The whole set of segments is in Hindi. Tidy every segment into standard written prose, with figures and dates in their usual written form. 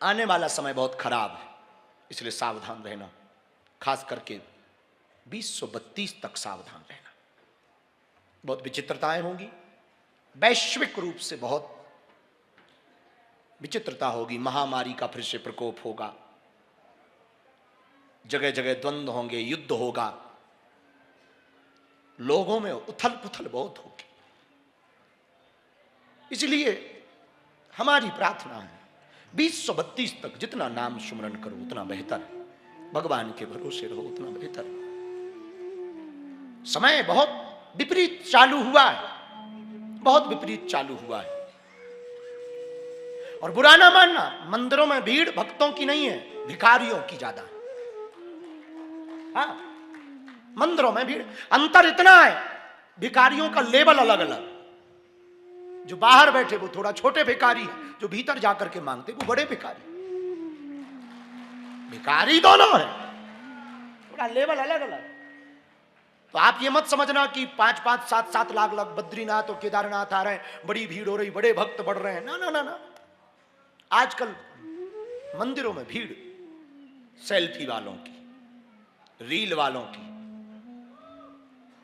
आने वाला समय बहुत खराब है, इसलिए सावधान रहना, खास करके 2032 तक सावधान रहना। बहुत विचित्रताएं होंगी, वैश्विक रूप से बहुत विचित्रता होगी। महामारी का फिर से प्रकोप होगा, जगह जगह द्वंद्व होंगे, युद्ध होगा, लोगों में उथल पुथल बहुत होगी। इसलिए हमारी प्रार्थना है 2032 तक जितना नाम सुमरण करो उतना बेहतर, भगवान के भरोसे रहो उतना बेहतर। समय बहुत विपरीत चालू हुआ है, बहुत विपरीत चालू हुआ है। और बुरा ना मानना, मंदिरों में भीड़ भक्तों की नहीं है, भिखारियों की ज्यादा है। हाँ, मंदिरों में भीड़, अंतर इतना है, भिखारियों का लेवल अलग अलग। जो बाहर बैठे वो थोड़ा छोटे भिखारी है, जो भीतर जाकर के मांगते वो बड़े भिखारी। भिखारी दोनों है, थोड़ा लेवल अलग अलग। तो आप ये मत समझना कि 5-5, 7-7 लाख लोग बद्रीनाथ और केदारनाथ आ रहे हैं, बड़ी भीड़ हो रही, बड़े भक्त बढ़ रहे हैं। ना ना ना ना, आजकल मंदिरों में भीड़ सेल्फी वालों की, रील वालों की।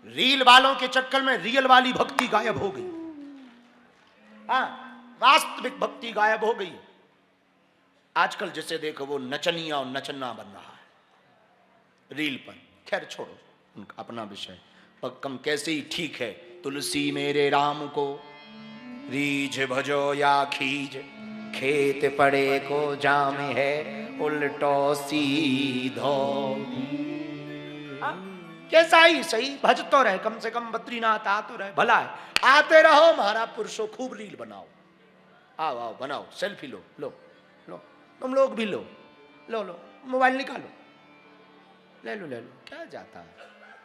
रील वालों के चक्कर में रियल वाली भक्ति गायब हो गई। हाँ, वास्तविक भक्ति गायब हो गई। आजकल जिसे देखो वो नचनिया और नचना बन रहा है रील पर। खैर छोड़ो उनका अपना विषय, कम कैसे ही ठीक है। तुलसी मेरे राम को रीझ भजो या खीज, खेत पड़े को जाम है उल्टो सीधो। कैसा ही सही भज तो रहे, कम से कम बद्रीनाथ आ तो रहे, भला है। आते रहो महाराज पुरुषों, खूब रील बनाओ, आओ आओ बनाओ, सेल्फी लो लो लो, तुम लोग भी लो लो लो, मोबाइल निकालो, ले लो ले लो, क्या जाता है,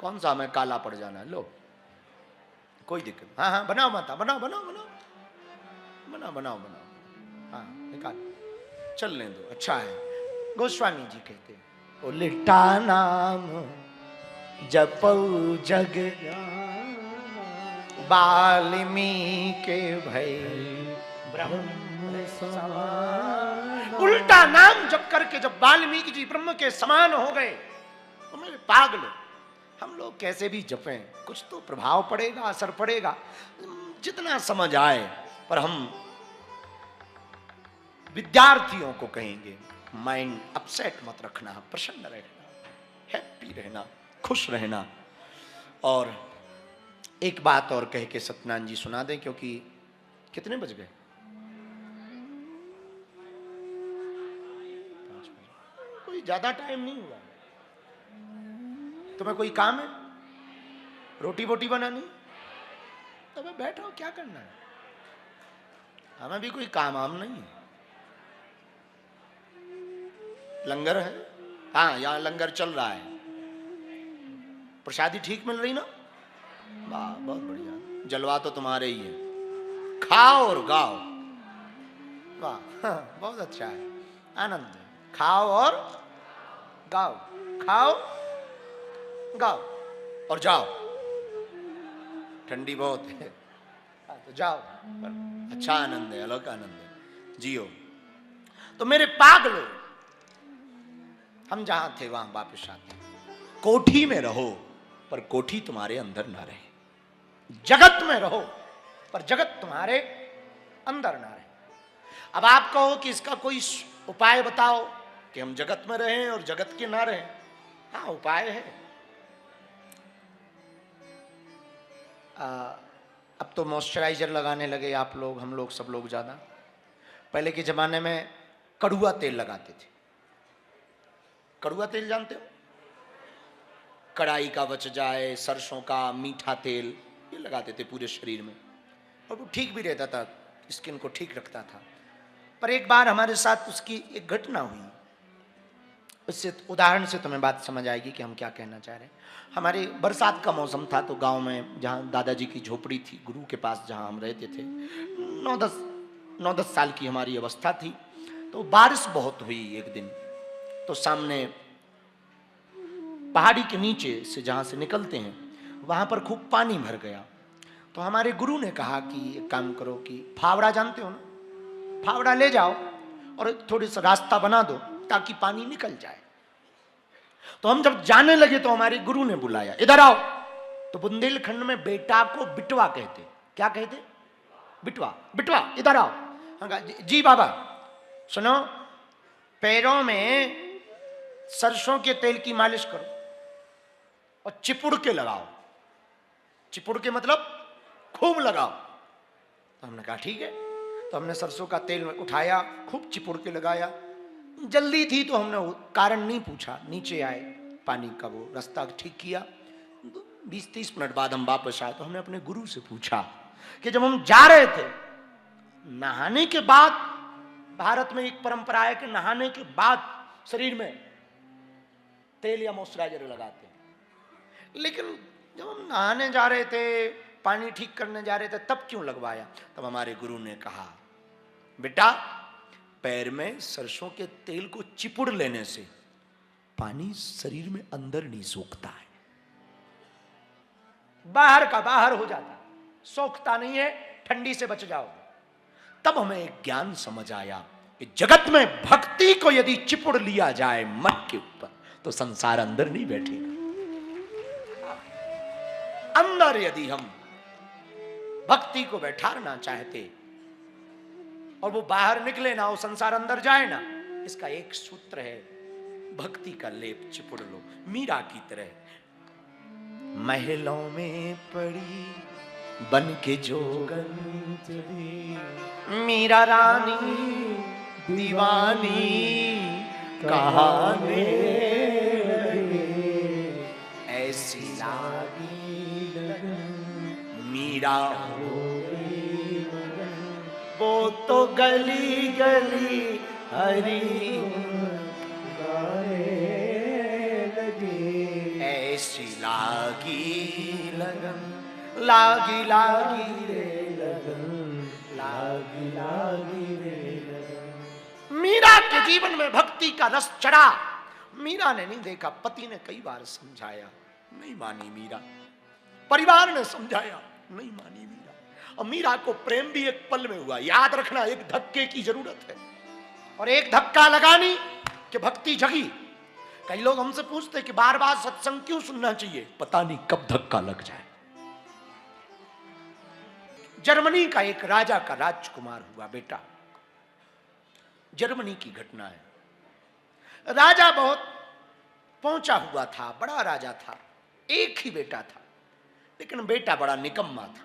कौन सा हमें काला पड़ जाना है, लो कोई दिक्कत। हाँ हाँ बनाओ माता, बनाओ बनाओ बनाओ बनाओ बनाओ बनाओ, हाँ निकालो, चलने दो, अच्छा है। गोस्वामी जी कहते हैं, लिटा नाम जपौ जग वाल्मीकि भई ब्रह्म समान। उल्टा नाम जप करके जब वाल्मीकि जी ब्रह्म के समान हो गए, तो मेरे पागल, हम लोग कैसे भी जपें कुछ तो प्रभाव पड़ेगा, असर पड़ेगा, जितना समझ आए। पर हम विद्यार्थियों को कहेंगे माइंड अपसेट मत रखना, प्रसन्न रहना, हैप्पी रहना, खुश रहना। और एक बात और कह के सत्यनारायण जी सुना दें, क्योंकि कितने बज गए, 5 बजे, कोई ज्यादा टाइम नहीं हुआ। तुम्हें कोई काम है, रोटी वोटी बनानी, तो मैं बैठो, क्या करना है, हमें भी कोई काम आम नहीं है। लंगर है, हाँ यहाँ लंगर चल रहा है, प्रसादी ठीक मिल रही ना, वाह बहुत बढ़िया, जलवा तो तुम्हारे ही है, खाओ और गाओ, वाह बहुत अच्छा है, आनंद, खाओ और गाओ, खाओ गाओ और जाओ, ठंडी बहुत है तो जाओ, पर अच्छा आनंद है, अलग आनंद है, जियो। तो मेरे पागलों, हम जहां थे वहां वापस आते, कोठी में रहो पर कोठी तुम्हारे अंदर ना रहे, जगत में रहो पर जगत तुम्हारे अंदर ना रहे। अब आप कहो कि इसका कोई उपाय बताओ कि हम जगत में रहें और जगत के ना रहें। हाँ उपाय है, अब तो मॉइस्चराइजर लगाने लगे आप लोग, हम लोग, सब लोग ज्यादा। पहले के जमाने में कड़ुआ तेल लगाते थे, कड़ुआ तेल जानते हो, कढ़ाई का बच जाए, सरसों का मीठा तेल, ये लगाते थे पूरे शरीर में, और वो ठीक भी रहता था, स्किन को ठीक रखता था। पर एक बार हमारे साथ उसकी एक घटना हुई, उससे उदाहरण से तुम्हें बात समझ आएगी कि हम क्या कहना चाह रहे हैं। हमारे बरसात का मौसम था, तो गांव में जहाँ दादाजी की झोपड़ी थी, गुरु के पास जहाँ हम रहते थे, 9-10 साल की हमारी अवस्था थी। तो बारिश बहुत हुई एक दिन, तो सामने पहाड़ी के नीचे से जहाँ से निकलते हैं वहाँ पर खूब पानी भर गया। तो हमारे गुरु ने कहा कि एक काम करो कि फावड़ा जानते हो ना, फावड़ा ले जाओ और थोड़ी सा रास्ता बना दो ताकि पानी निकल जाए। तो हम जब जाने लगे तो हमारे गुरु ने बुलाया, इधर आओ। तो बुंदेलखंड में बेटा को बिटवा कहते। क्या कहते? बिटवा। बिटवा इधर आओ। हम कहा जी बाबा। सुनो, पैरों में सरसों के तेल की मालिश करो और चिपुड़ के लगाओ। चिपुड़ के मतलब खूब लगाओ। तो हमने कहा ठीक है। तो हमने सरसों का तेल उठाया, खूब चिपुड़ के लगाया। जल्दी थी तो हमने कारण नहीं पूछा, नीचे आए, पानी का वो रास्ता ठीक किया। 20-30 मिनट बाद हम वापस आए तो हमने अपने गुरु से पूछा कि जब हम जा रहे थे, नहाने के बाद, भारत में एक परंपरा है कि नहाने के बाद शरीर में तेल या मॉइस्चराइजर लगाते हैं, लेकिन जब हम नहाने जा रहे थे, पानी ठीक करने जा रहे थे, तब क्यों लगवाया? तब हमारे गुरु ने कहा, बेटा पैर में सरसों के तेल को चिपुड़ लेने से पानी शरीर में अंदर नहीं सोखता है, बाहर का बाहर हो जाता है, सोखता नहीं है, ठंडी से बच जाओगे। तब हमें एक ज्ञान समझ आया कि जगत में भक्ति को यदि चिपुड़ लिया जाए मन के ऊपर तो संसार अंदर नहीं बैठेगा। अंदर यदि हम भक्ति को बैठाना चाहते और वो बाहर निकले ना, वो संसार अंदर जाए ना, इसका एक सूत्र है, भक्ति का लेप चिपुड़ लो। मीरा की तरह महलों में पड़ी बन के जोगन चली, मीरा रानी दीवानी कहाने लगे, ऐसी लागी लगन मीरा हो गई मगन, वो तो गली गली हरी गाने लगे, ऐसी लागी लगन, लागी लागी रे लगन, लागी लागी रे लगन। मीरा के जीवन में भक्ति का रस चढ़ा। मीरा ने नहीं देखा, पति ने कई बार समझाया, नहीं मानी मीरा, परिवार ने समझाया, नहीं मानी मीरा, और मीरा को प्रेम भी एक पल में हुआ। याद रखना, एक धक्के की जरूरत है और एक धक्का लगानी कि भक्ति जगी। कई लोग हमसे पूछते कि बार बार सत्संग क्यों सुनना चाहिए, पता नहीं कब धक्का लग जाए। जर्मनी का एक राजा का राजकुमार हुआ बेटा, जर्मनी की घटना है। राजा बहुत पहुंचा हुआ था, बड़ा राजा था, एक ही बेटा था, लेकिन बेटा बड़ा निकम्मा था।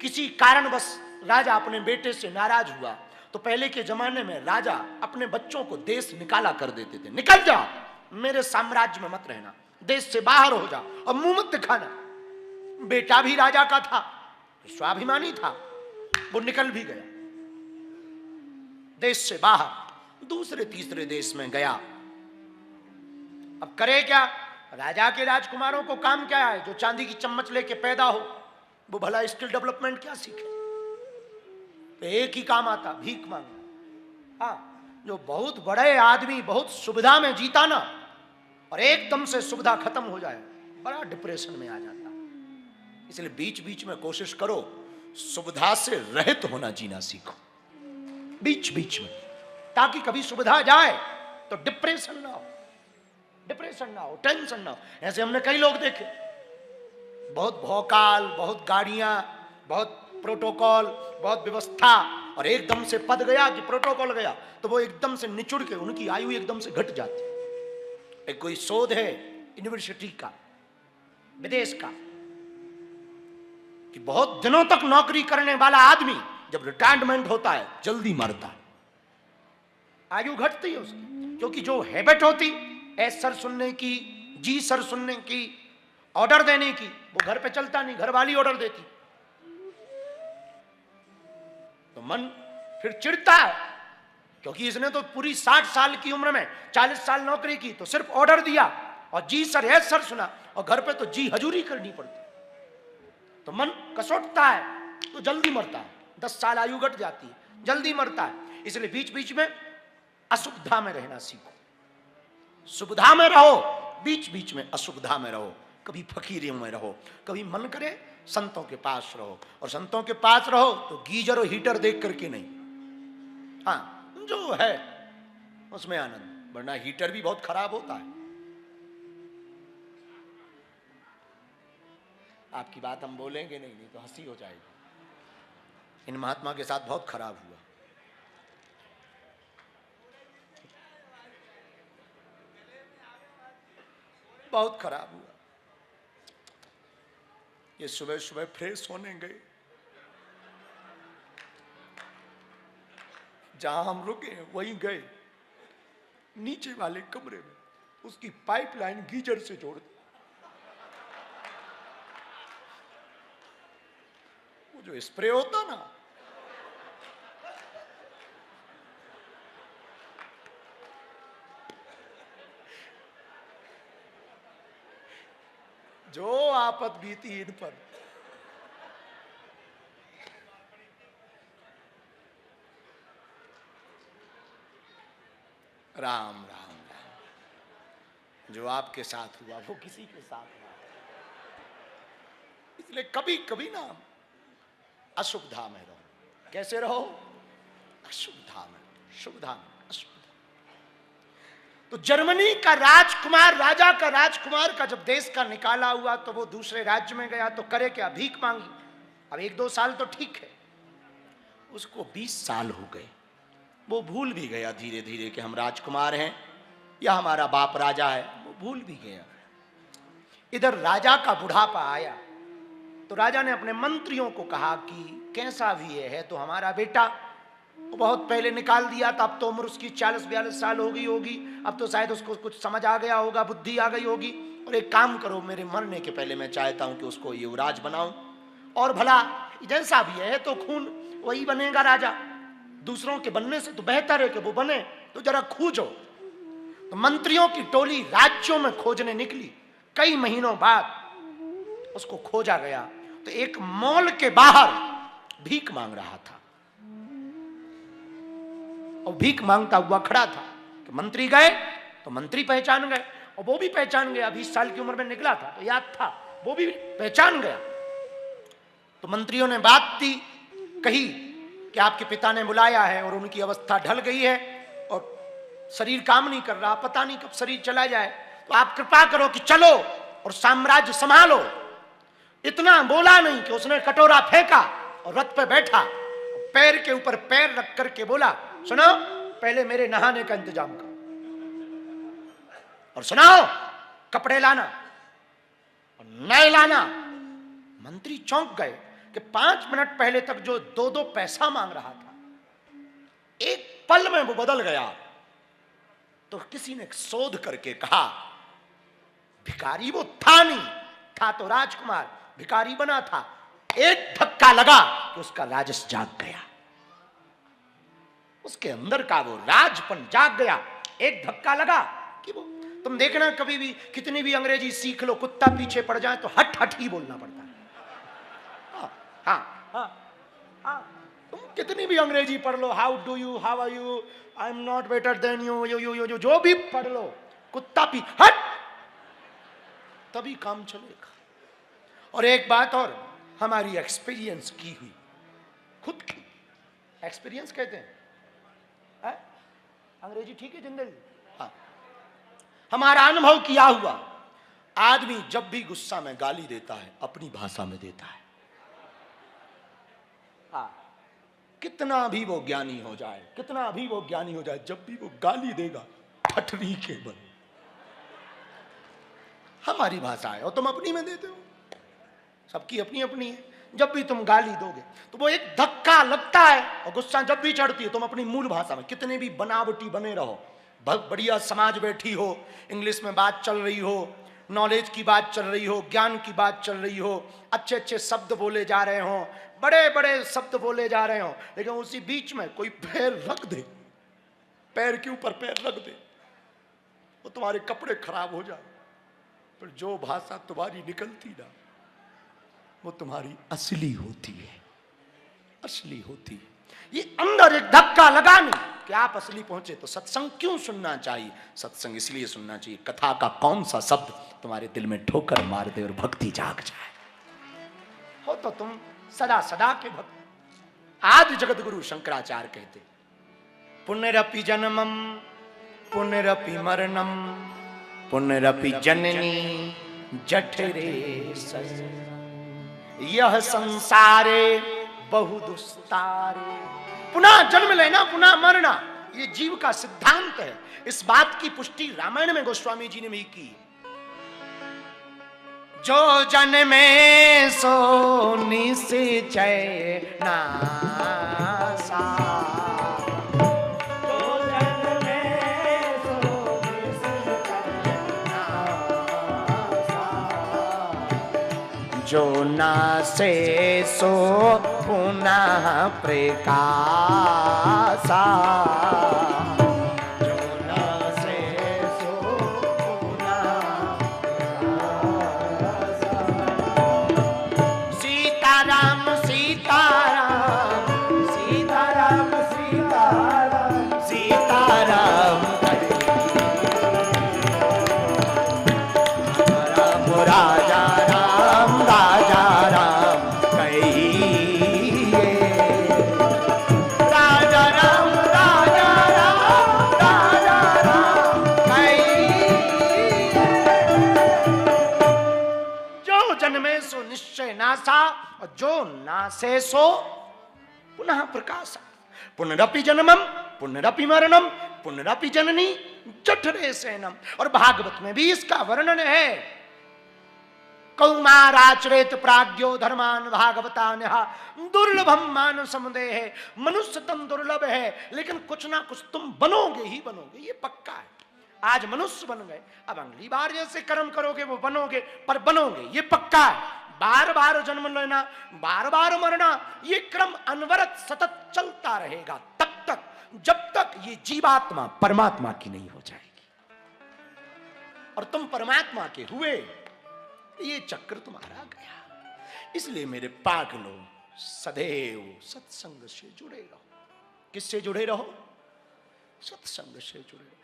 किसी कारणवश राजा अपने बेटे से नाराज हुआ तो पहले के जमाने में राजा अपने बच्चों को देश निकाला कर देते थे, निकल जाओ, मेरे साम्राज्य में मत रहना, देश से बाहर हो जाओ और मुंह मत दिखाना। बेटा भी राजा का था, स्वाभिमानी था, वो निकल भी गया देश से बाहर, दूसरे तीसरे देश में गया। अब करे क्या? राजा के राजकुमारों को काम क्या है? जो चांदी की चम्मच लेके पैदा हो, वो भला स्किल डेवलपमेंट क्या सीखे? तो एक ही काम आता, भीख मांगना। हाँ, जो बहुत बड़े आदमी बहुत सुविधा में जीता ना, और एकदम से सुविधा खत्म हो जाए, बड़ा डिप्रेशन में आ जाता। इसलिए बीच बीच में कोशिश करो सुविधा से रहित होना, जीना सीखो बीच बीच में, ताकि कभी सुविधा जाए तो डिप्रेशन ना हो, डिप्रेशन ना हो, टेंशन ना हो। ऐसे हमने कई लोग देखे, बहुत भौकाल, बहुत गाड़ियां, बहुत प्रोटोकॉल, बहुत व्यवस्था, और एकदम से पद गया कि प्रोटोकॉल गया तो वो एकदम से निचुड़ के उनकी आयु एकदम से घट जाती। एक कोई शोध है यूनिवर्सिटी का, विदेश का, कि बहुत दिनों तक नौकरी करने वाला आदमी जब रिटायरमेंट होता है जल्दी मरता है, आयु घटती है उसकी, क्योंकि जो हैबिट होती एस सर सुनने की, जी सर सुनने की, ऑर्डर देने की, वो घर पे चलता नहीं, घर वाली ऑर्डर देती, तो मन फिर चिढ़ता है, क्योंकि इसने तो पूरी 60 साल की उम्र में 40 साल नौकरी की, तो सिर्फ ऑर्डर दिया और जी सर एस सर सुना, और घर पे तो जी हजूरी करनी पड़ती, तो मन कसोटता है तो जल्दी मरता है, 10 साल आयु घट जाती है, जल्दी मरता है। इसलिए बीच बीच में असुविधा में रहना सीखो, सुविधा में रहो, बीच बीच में असुविधा में रहो, कभी फकीरियों में रहो, कभी मन करे संतों के पास रहो, और संतों के पास रहो तो गीजर और हीटर देख करके नहीं, हाँ, जो है उसमें आनंद, वरना हीटर भी बहुत खराब होता है। आपकी बात हम बोलेंगे नहीं, नहीं तो हंसी हो जाएगी। इन महात्मा के साथ बहुत खराब हुआ। बहुत खराब हुआ। ये सुबह सुबह फ्रेश होने गए, जहां हम रुके वहीं गए, नीचे वाले कमरे में उसकी पाइपलाइन गीजर से जोड़ दी। वो जो स्प्रे होता ना, जो आफत बीती इन पर। राम राम राम। जो आपके साथ हुआ वो किसी के साथ हुआ। इसलिए कभी कभी ना अशुभ धाम में रहो। कैसे रहो? अशुभ धाम में, शुभ धाम में, अशुभ धाम। तो जर्मनी का राजकुमार, राजा का राजकुमार का जब देश का निकाला हुआ तो वो दूसरे राज्य में गया तो करे क्या? भीख मांगी। अब 1-2 साल तो ठीक है, उसको 20 साल हो गए। वो भूल भी गया धीरे धीरे कि हम राजकुमार हैं या हमारा बाप राजा है, वो भूल भी गया। इधर राजा का बुढ़ापा आया तो राजा ने अपने मंत्रियों को कहा कि कैसा भी है तो हमारा बेटा, वो बहुत पहले निकाल दिया था, अब तो उम्र उसकी 40-42 साल हो गई होगी, अब तो शायद उसको कुछ समझ आ गया होगा, बुद्धि आ गई होगी, और एक काम करो, मेरे मरने के पहले मैं चाहता हूं कि उसको युवराज बनाऊं, और भला जैसा भी है तो खून वही बनेगा राजा, दूसरों के बनने से तो बेहतर है कि वो बने, तो जरा खोजो। तो मंत्रियों की टोली राज्यों में खोजने निकली। कई महीनों बाद उसको खोजा गया तो एक मॉल के बाहर भीख मांग रहा था, और भीख मांगता हुआ खड़ा था। कि मंत्री गए तो मंत्री पहचान गए, और वो भी पहचान गया, 20 साल की उम्र में निकला था तो याद था, वो भी पहचान गया। तो मंत्रियों ने बात दी, कही कि आपके पिता ने बुलाया है और उनकी अवस्था ढल गई है और शरीर काम नहीं कर रहा, पता नहीं कब शरीर चला जाए, तो आप कृपा करो कि चलो और साम्राज्य संभालो। इतना बोला नहीं कि उसने कटोरा फेंका और रथ पे बैठा, पैर के ऊपर पैर रख करके बोला, सुनो पहले मेरे नहाने का इंतजाम करो, और सुनाओ कपड़े लाना और नए लाना। मंत्री चौंक गए कि 5 मिनट पहले तक जो 2-2 पैसा मांग रहा था, एक पल में वो बदल गया। तो किसी ने शोध करके कहा, भिखारी वो था नहीं, था तो राजकुमार, भिखारी बना था। एक धक्का लगा कि उसका राजस जाग गया, उसके अंदर का वो राजपन जाग गया। एक धक्का लगा कि वो, तुम देखना कभी भी कितनी भी अंग्रेजी सीख लो, कुत्ता पीछे पड़ जाए तो हट हट ही बोलना पड़ता है। हाँ हाँ हाँ, तुम कितनी भी अंग्रेजी पढ़ लो, how do you, how are you, I am not better than you, you जो भी पढ़ लो, कुत्ता पी हट, तभी काम चलेगा। और एक बात और, हमारी एक्सपीरियंस की हुई, खुद की एक्सपीरियंस कहते हैं, है? अंग्रेजी ठीक है जिंदगी? हाँ, हमारा अनुभव किया हुआ। आदमी जब भी गुस्सा में गाली देता है अपनी भाषा में देता है। हाँ, कितना भी वो ज्ञानी हो जाए, कितना भी वो ज्ञानी हो जाए, जब भी वो गाली देगा ठठरी के बल। हमारी भाषा है और तुम अपनी में देते हो, सबकी अपनी अपनी है। जब भी तुम गाली दोगे तो वो एक धक्का लगता है, और गुस्सा जब भी चढ़ती है तुम अपनी मूल भाषा में, कितने भी बनावटी बने रहो, बहुत बढ़िया समाज बैठी हो, इंग्लिश में बात चल रही हो, नॉलेज की बात चल रही हो, ज्ञान की बात चल रही हो, अच्छे अच्छे शब्द बोले जा रहे हो, बड़े बड़े शब्द बोले जा रहे हो, लेकिन उसी बीच में कोई पैर रख दे, पैर के ऊपर पैर रख दे, वो तुम्हारे कपड़े खराब हो जाए। पर जो भाषा तुम्हारी निकलती ना, वो तुम्हारी असली होती है, असली होती है। ये अंदर एक धक्का लगा नहीं कि आप असली पहुंचे। तो सत्संग क्यों सुनना चाहिए? सत्संग इसलिए सुनना चाहिए, कथा का कौन सा शब्द तुम्हारे दिल में ठोकर मार दे और भक्ति जाग जाए, हो तो तुम सदा सदा के भक्त। आदि जगत गुरु शंकराचार्य कहते, पुनरपि जन्मम पुनरपि मरणम पुनरपि जननी जठरे शयनम। यह संसारे बहु दुस्तारे। पुनः जन्म लेना पुनः मरना ये जीव का सिद्धांत है। इस बात की पुष्टि रामायण में गोस्वामी जी ने भी की। जो जन्मे सो निश्चय नासा। जो नासे सो पुनः प्रकाशा। जो नासे सो पुनः प्रकाशा। सीताराम सीताराम सीताराम सीताराम सीताराम राम राजा राजा राम कहिए। राजा राम कहिए। जो जन्मे सो निश्चय नासा और जो नासे सो पुनः प्रकाशा। पुनरपि जन्मम पुनरपि मरणम पुनरपि जननी जठरे शयनम। और भागवत में भी इसका वर्णन है। कौमाराचरेत प्राज्ञो धर्मान भागवता नेहा। दुर्लभम मानव समुदय है। मनुष्य तन दुर्लभ है लेकिन कुछ ना कुछ तुम बनोगे ही बनोगे, ये पक्का है। आज मनुष्य बन गए, अब अगली बार जैसे कर्म करोगे वो बनोगे, पर बनोगे ये पक्का है। बार बार जन्म लेना, बार बार मरना, ये क्रम अनवरत सतत चलता रहेगा तब तक जब तक ये जीवात्मा परमात्मा की नहीं हो जाएगी। और तुम परमात्मा के हुए, ये चक्र तुम्हारा गया। इसलिए मेरे पागलों सदैव सत्संग से जुड़े रहो। किससे जुड़े रहो? सत्संग से जुड़े रहो।